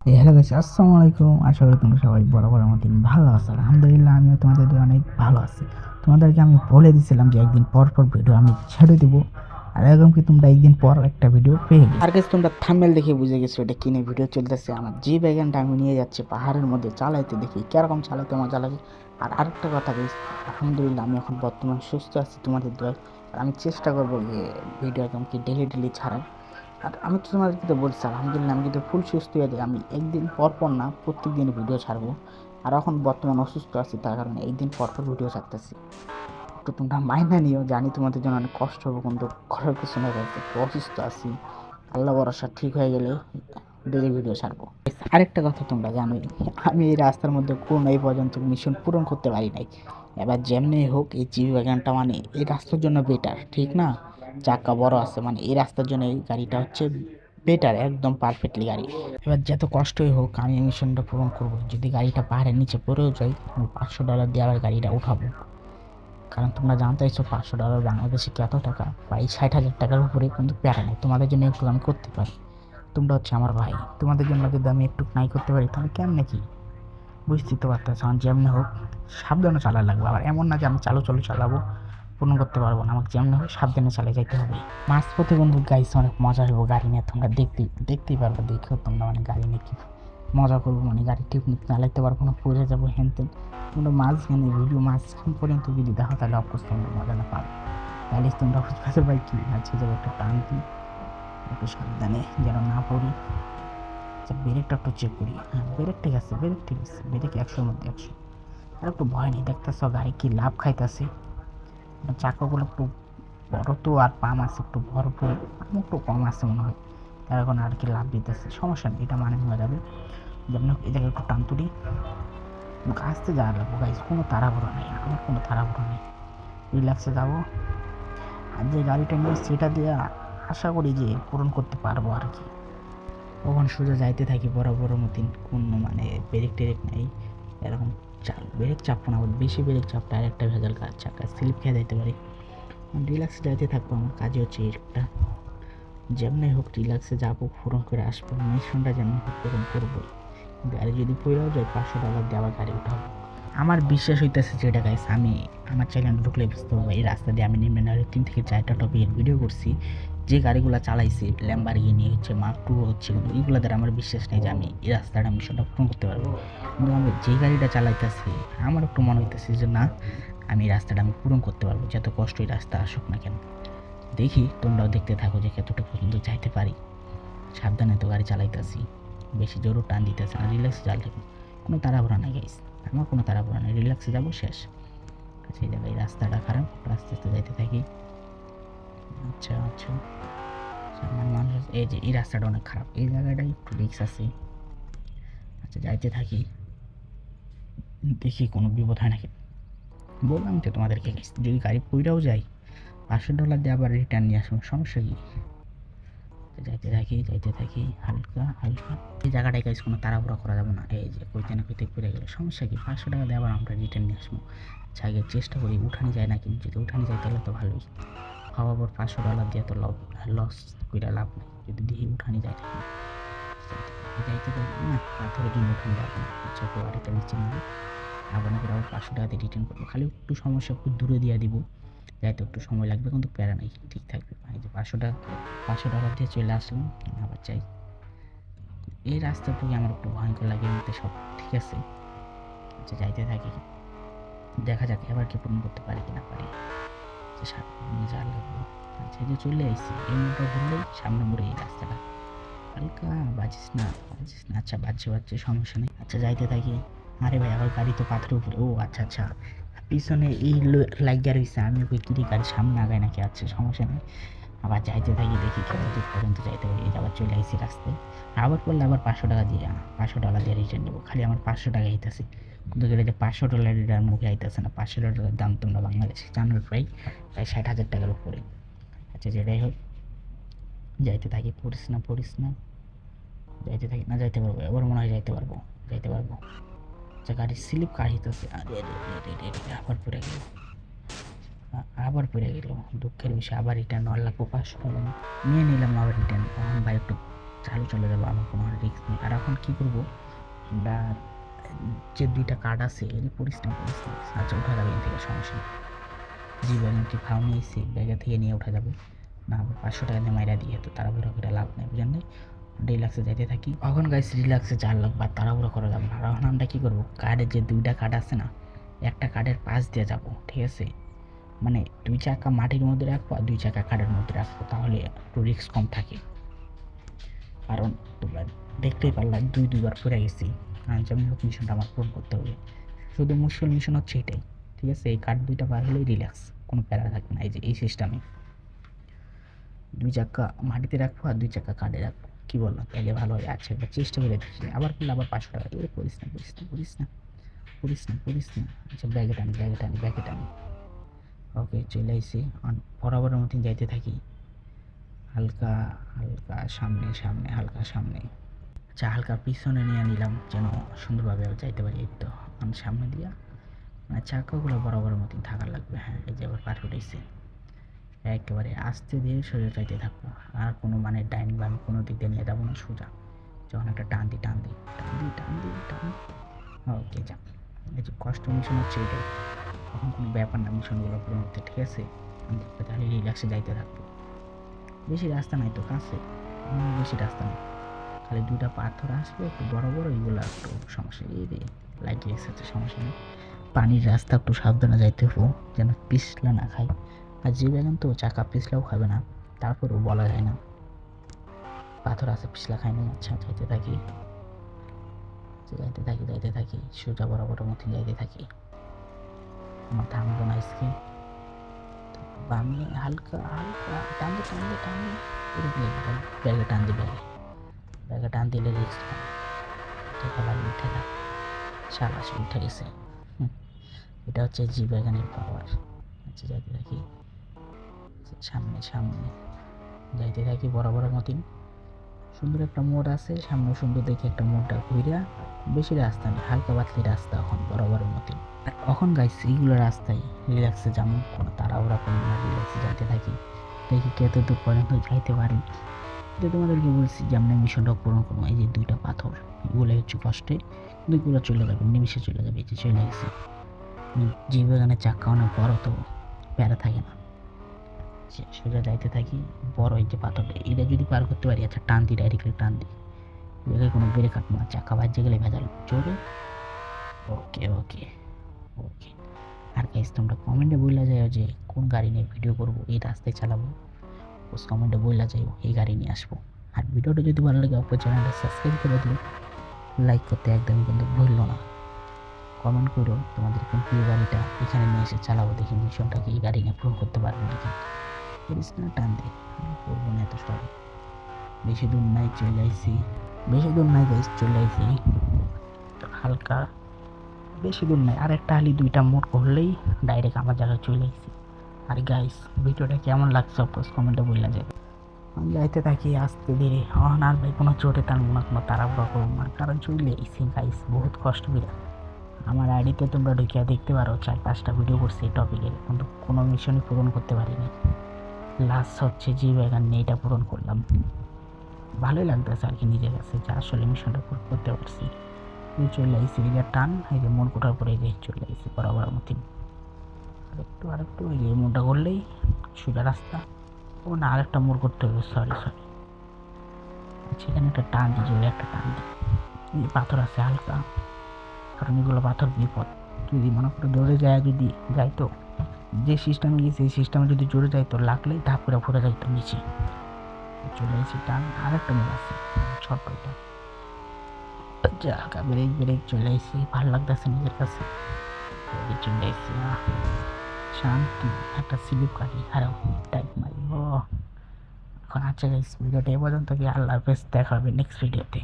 Hello guys, আসসালামু আলাইকুম। আশা করি তোমরা সবাই বরাবর মতন ভালো আছো। আলহামদুলিল্লাহ, আমিও তোমাদের দিয়ে অনেক ভালো আছি। তোমাদেরকে আমি বলে দিয়েছিলাম যে একদিন পর পর ভিডিও আমি ছেড়ে দিব, আর এরকম কি তোমরা একদিন পর একটা ভিডিও পেয়ে গেছো। আর গাইস, তোমরা থাম্বনেল দেখে বুঝে গেছো এটা কিনে ভিডিও চলতেছে। আমার জি ব্যাগানটা আমি নিয়ে যাচ্ছি পাহাড়ের মধ্যে চালাইতে, দেখি কিরকম চালাইতে মজা লাগে। আর আরেকটা কথা গাইস, আলহামদুলিল্লাহ আমি এখন বর্তমানে সুস্থ আছি তোমাদের দোয়ায়। আর আমি চেষ্টা করবো যে ভিডিও একদম কি ডেলি ছাড়ার। আর আমি তো তোমাদেরকে তো বলছি আলহামদুলিল্লাহ আমি কিন্তু ফুল সুস্থ হয়ে যাই। আমি একদিন পর পর না, প্রত্যেক দিন ভিডিও ছাড়বো। আর এখন বর্তমানে অসুস্থ আছি, তার কারণে একদিন পর পর ভিডিও ছাড়তেছি। একটু তোমরা মাইনা নিও, জানি তোমাদের জন্য অনেক কষ্ট হবে, কিন্তু করার কিছু না গাইস, একটু অসুস্থ আছি। আল্লাহ ভরসা ঠিক হয়ে গেলে ডেলি ভিডিও ছাড়বো। আরেকটা কথা তোমরা জানোই, আমি এই রাস্তার মধ্যে কোনো এই পর্যন্ত মিশন পূরণ করতে পারি নাই। এবার যেমনি হোক এই জিবি ওয়াগনটা মানে এই রাস্তার জন্য বেটার, ঠিক না? চাকা বড় আছে, মানে এই রাস্তার জন্য এই গাড়িটা হচ্ছে বেটার, একদম পারফেক্টলি গাড়ি। এবার যত কষ্টই হোক আমি এই মিশনটা পূরণ করবো। যদি গাড়িটা পাহাড়ের নিচে পড়েও যাই, আমি $500 দিয়ে আবার গাড়িটা উঠাবো। কারণ তোমরা জানতেইছো $500 বাংলাদেশে কত টাকা, প্রায় 60,000 টাকার উপরে। কিন্তু প্যারা নেই, তোমাদের জন্য একটু আমি করতে পারি। তোমরা হচ্ছে আমার ভাই, তোমাদের জন্য যদি আমি একটু নাই করতে পারি তাহলে কেমনে কি বুঝতেই তো পারতেছ। আমার যেমনি হোক সাবধানে চালা লাগবে। আবার এমন না যে আমি চালু চালাবো, পূর্ণ করতে পারবো না। আমাকে যেমনি হোক সাবধানে চালিয়ে যাইতে হবে। মাঝপথে বন্ধু গাইছে অনেক মজা হইব গাড়ি নিয়ে, তোমরা দেখতেই পারবে। দেখেও তোমরা মানে গাড়ি নিয়ে কি মজা করবো, মানে গাড়ি ঠিক চালাইতে পারবো না, পড়ে যাবো হ্যান তেন। তোমরা মাঝখানে ভিডিও মাঝখান পর্যন্ত যদি দেখো তাহলে অবশ্যই তোমরা মজা না পাবে। তাহলে তোমরা বুঝতে ভাই কি আছে, যাবো একটা টান দিই, একটু সাবধানে যেন না পড়ি। আচ্ছা, ব্রেকটা একটু চেক করি। হ্যাঁ, ব্রেক ঠিক আছে, ব্রেক 100-র মধ্যে 100। আর একটু ভয় নেই, দেখতেছ গাড়ি কি লাভ খাইতেছে। চাকাগুলো একটু বড় তো, আর পাম আছে একটু ভরপুর, পাম একটু কম আছে মনে হয়। তার এখন আর কি লাভ দিতেছে, সমস্যা নেই, এটা মানে হয়ে যাবে। যেমন এই জায়গায় একটু টান তুলি, গাছতে যাওয়া লাগবো গাইজ, কোনো তাড়াহুড়ো নেই, আমার কোনো তাড়াহুড়ো নেই, রিল্যাক্সে যাবো। আর যে গাড়িটা নিয়ে সেটা দিয়ে আশা করি যে পূরণ করতে পারবো আর কি। তখন সোজা যাইতে থাকি বরাবর মতন, কোনো মানে ব্রেক টেরেক নেই এরকম। ব্রেক চাপবো না, বেশি ব্রেক চাপটা আর একটা ভেজাল, কাজ চাকা স্লিপ খেয়ে যাইতে পারি। রিল্যাক্সে যাইতে থাকবো, আমার কাজে হচ্ছে একটা। যেমনি হোক রিল্যাক্সে যাবো, পূরণ করে আসবো, মিশনটা যেমনি হোক পূরণ করবোই। গাড়ি যদি পড়েও যায় $500 দিয়ে আবার গাড়ি উঠাবো। আমার বিশ্বাস হইতেছে যেটা গাইস, আমি আমার চ্যানেলে ঢুকলে বুঝতে পারবো এই রাস্তা দিয়ে আমি নেমে না 3 থেকে 4টা টপিকের ভিডিও করছি। যে গাড়িগুলো চালাইছি ল্যাম্বরগিনি হচ্ছে, মার্ক টু হচ্ছে, কিন্তু এইগুলো দ্বারা আমার বিশ্বাস নেই যে আমি এই রাস্তাটা মিশনটা পূরণ করতে পারবো। কিন্তু আমি যে গাড়িটা চালাইতেছি আমার একটু মনে হইতেছে যে না, আমি এই রাস্তাটা আমি পূরণ করতে পারবো, যত কষ্টই রাস্তা আসুক না কেন। দেখি তোমরাও দেখতে থাকো যে কতটা পর্যন্ত যাইতে পারি। সাবধানে তো গাড়ি চালাইতেছি, বেশি জোরও টান দিতেছে না, রিল্যাক্সে চালাতে। কোনো তাড়াহুড়া নাই গাইস, আমার কোনো তাড়াহুড়া নেই, রিল্যাক্সে যাবো, শেষ। সেই জায়গায় রাস্তাটা খারাপ, আস্তে আস্তে যাইতে থাকি। আচ্ছা আচ্ছা, আমার মানুষ এই যে এই রাস্তাটা অনেক খারাপ, এই জায়গাটায় একটু রিক্স আছে। আচ্ছা যাইতে থাকি, দেখি কোনো বিপদ হয় নাকি। বললাম তো তোমাদেরকে, যদি গাড়ি পইরাও যায় $500 দিয়ে আবার রিটার্ন নিয়ে আসবো, সমস্যা কি। যাইতে থাকি হালকা হালকা। এই জায়গাটায় গাইস কোনো তাড়াহুড়া করা যাবে না, এই যে কইতে না কইতে পড়ে গেলে সমস্যা কি, $500 দিয়ে আবার আমরা রিটার্ন নিয়ে আসবো। আগে চেষ্টা করি উঠানি যায় না, কিন্তু যদি উঠানি যায় তাহলে তো ভালোই। আবার $500 দিয়ে তো লস করে লাভ নেই, যদি দেখি উঠানি যায় না। যাইতে পারি না, পাথরের জন্য উঠানি যাবে না। আচ্ছা, তো গাড়িটা নিচে নেবো, আবার নাকি আবার $500 দিয়ে রিটার্ন করবো। খালি একটু সমস্যা, একটু দূরে দিয়ে দিব, যাইতে একটু সময় লাগবে, কিন্তু প্যারা নেই, ঠিক থাকবে। এই যে $500 দিয়ে চলে আসলাম, আবার চাই। এই রাস্তাটুকু আমার একটু ভয়ঙ্কর লাগে, এমনিতে সব ঠিক আছে। আচ্ছা যাইতে থাকি, দেখা যাক এবার কি পূরণ করতে পারি কি না পারি। সামনে যা লাগবে। আচ্ছা এই যে চলে আসছি, এই মোড়টা ঘুরলেই সামনে মোড়ে এই রাস্তাটা। হালকা বাজিস না, আচ্ছা বাজছে সমস্যা নেই। আচ্ছা যাইতে থাকি। আরে ভাই আবার গাড়ি তো পাথরের উপরে, ও আচ্ছা আচ্ছা, পিছনে এই লাগিয়ে রয়েছে, আমি ওই কিরি গাড়ি সামনে আগায় নাকি, আচ্ছা সমস্যা নেই। আবার যাইতে থাকি, দেখি কত দূর পর্যন্ত যাইতে পারি। এই আবার চলে আসছি রাস্তায়, আবার পড়লে আবার $500 দিয়ে রিটার্ন নেবো। খালি আমার $500 আইতেছে, কিন্তু এটা যে $500 রিটার্ন মুখে আইতেছে না। $500 দাম তোমরা বাংলাদেশে জানো প্রায় 60,000 টাকার উপরে। আচ্ছা যেটাই হোক যাইতে থাকি, পড়িস না, যাইতে থাকি। না যাইতে পারবো, এবার মনে হয় যাইতে পারবো। আচ্ছা গাড়ির স্লিপ কাহিতেছে, আরে আবার পড়ে গেল, দুঃখের বিষয়। আবার রিটার্ন নেওয়ার লাগবো $500 নিয়ে নিলাম, আবার রিটার্ন। ভাই একটু চালু চলে যাবো, আমার কোনো রিস্ক নেই। আর এখন কী করবো, আমরা যে 2টা কার্ড আছে এর পড়িস না। আচ্ছা উঠা যাবে এখান থেকে, সমস্যা নেই। জি ব্যাগটি ফাউ নিয়ে এসে ব্যাগে থেকে নিয়ে উঠা যাবে না, আবার 500 টাকা দিয়ে মাইরা দিয়ে তো তাড়াহুড়ো করে লাভ নেই, বুঝলেন? রিল্যাক্সে যাইতে থাকি। এখন গাইস রিল্যাক্সে যাওয়ার লোক বা তাড়াহুড়ো করা যাবে না। আর এখন আমরা কী করবো, কার্ডের যে 2টা কার্ড আছে না, একটা কার্ডের পাশ দিয়ে যাব, ঠিক আছে? মানে 2 চাকা মাটির মধ্যে রাখবো আর 2 চাকা কার্ডের মধ্যে রাখবো, তাহলে একটু রিস্ক কম থাকে। কারণ তোমরা দেখতেই পারলাম 2বার পড়ে গেছি। যেমন হোক মিশনটা আমার পূরণ করতে হবে। শুধু মুশকিল মিশন হচ্ছে এটাই, ঠিক আছে? এই কার্ড 2টা পার হলেই রিল্যাক্স, কোনো প্যারা থাকবে না। এই যে এই সিস্টেমে 2 চাকা মাটিতে রাখবো আর 2 চাকা কার্ডে রাখবো, কী বললাম? তাহলে ভালো হয়। আচ্ছা এবার চেষ্টা করে দেখি, আবার করলে আবার 500 টাকা। এ করিস না। আচ্ছা ব্যাগে টানি। ওকে চলে আইসি। বরাবরের মতন যাইতে থাকি, হালকা সামনে, হালকা সামনে। আচ্ছা হালকা পিছনে নিয়ে নিলাম যেন সুন্দরভাবে যাইতে পারি। এই তো আমি সামনে দিয়া, মানে চাকাগুলো বরাবরের মতন থাকার লাগবে। হ্যাঁ এই যে আবার পার হইছে। একেবারে আস্তে ধীরে সোজা যাইতে থাকবো, আর কোনো মানে ডাইন বাম কোনো দিক দিয়ে নিয়ে যাবো না, সোজা। যখন একটা টান দি। ওকে যা। এই যে কষ্ট মিশন হচ্ছে এটাই, তখন কোনো ব্যাপার না মিশনগুলো পূরণ হতে, ঠিক আছে? আমি দেখবো তাহলে রিল্যাক্সে যাইতে থাকবো। বেশি রাস্তা নাই তো কাছে, বেশি রাস্তা নেই, খালি 2টা পাথর আসবে একটু বড় এইগুলো একটু সমস্যা। এই রে লাগিয়ে এসেছে, সমস্যা নেই। পানির রাস্তা একটু সাবধানে যাইতে হবো যেন পিছলা না খায়। আর যে ব্যাগান তো চাকা পিছলাও খাবে না, তারপরেও বলা যায় না, পাথর আছে পিছলা খায় না। আচ্ছা যাইতে থাকি সোজা বরাবর মতো যাইতে থাকি। আমার থামবো না আজকে। বামে হালকা টানতে ব্যাগে টান দিলে রিস্ক কম। উঠে না, সাবাস উঠে গেছে। এটা হচ্ছে জি ব্যাগানের পাওয়ার। আচ্ছা যাইতে থাকি, সামনে যাইতে থাকি বরাবরের মতন। সুন্দর একটা মোড় আছে সামনে, সুন্দর দেখে একটা মোড়টা ঘুরিয়া, বেশি রাস্তা নেই, হালকা পাতলি রাস্তা এখন বরাবরের মতন। এখন গাইস এইগুলো রাস্তায় রিল্যাক্সে যাবো, কোনো তাড়াহুড়া করবো না, রিল্যাক্সে যাইতে থাকি, দেখি কত দূর পর্যন্ত যাইতে পারি। তো তোমাদেরকে বলছি যে আমরা মিশনটা পূরণ করবো। এই যে 2টা পাথর এগুলো হচ্ছে কষ্টে, কিন্তু এগুলো চলে যাবে, নিমিশে চলে যাবে। এই যে চলে গেছে। যে বাগানের চাক্কা অনেক বড় তো প্যারা থাকে না, সোজা যাইতে থাকি। বড় এই যে পাথরটা, এটা যদি পার করতে পারি, আচ্ছা টান দিই, ডাইরেক্টলি টান দিই, এগুলো কোনো ব্রেক কাটবো না, চাক্কা বাজে গেলে ভেজাল চলবে। ওকে। আর গাইস তোমরা কমেন্টে বইলা যাও যে কোন গাড়ি নিয়ে ভিডিও করবো, এই রাস্তায় চালাবো, ওই কমেন্টে বইলা যাও এই গাড়ি নিয়ে আসবো। আর ভিডিওটা যদি ভালো লাগে অবশ্যই চ্যানেলটা সাবস্ক্রাইব করে দিও, লাইক করতে একদমই কিন্তু ভুললো না। কমেন্ট করো তোমাদের কোন প্রিয় গাড়িটা এখানে নিয়ে এসে চালাবো, দেখি মিশনটাকে এই গাড়ি নিয়ে পূরণ করতে পারবো নাকি। করিস না, টান দে, করবো না এত সব। বেশি দূর নাই গাইস, চলে আইছি। হালকা বেশি দূর নাই, আর একটা হালি 2টা মোড় করলেই ডাইরেক্ট আমার জায়গায় চলে আইছি। আর গাইস ভিডিওটা কেমন লাগছে অবশ্যই কমেন্টে বললা যাবে। আমি যাইতে থাকি আস্তে ধীরে। আর ভাই কোনো চোটে টানবো না, কোনো তাড়াহুড়া করবো না, কারণ চলে আইছি গাইস বহুত কষ্ট করে। আমার আইডিতে তোমরা ঢুকিয়া দেখতে পারো 4-5টা ভিডিও করছি এই টপিকের, কিন্তু কোনো মিশনই পূরণ করতে পারিনি। লাস্ট হচ্ছে জি ব্যাগান নিয়ে এটা পূরণ করলাম, ভালোই লাগতেছে আর কি নিজের কাছে যে আসলে মিশনটা পূরণ করতে পারছি। চলে আইসি এদিকে টান, এই যে মন কোঠার পরে যে চলে আইসি বরাবর মতন। আরেকটু এই যে মোড়টা করলেই সোজা রাস্তা। ও না, আরেকটা মোড় করতে হবে, সরি। সেখানে একটা টান দিই, জোরে একটা টান দিই। এই পাথর আছে হালকা, কারণ এগুলো পাথর বিপদ। যদি মনে করো জোরে যদি যাইতো, যে সিস্টেমে গেছে এই সিস্টেমে যদি জোরে যাইতো, লাগলেই ধাপ করে ফুটে যাইতো নিচে। চলে এসে টান, আরেকটা মোড় আছে ছোট্টটা, হালকা ব্রেক চলে এসেছি, ভালো লাগতেছে নিজের কাছে। চলে এসেছি শান্তি, একটা স্লিপ কাটি, হারাও টাইপ মারি। এখন আচ্ছা গাইস ভিডিওটা এ পর্যন্ত কি, আল্লাহ হাফেজ, দেখা হবে নেক্সট ভিডিওতে।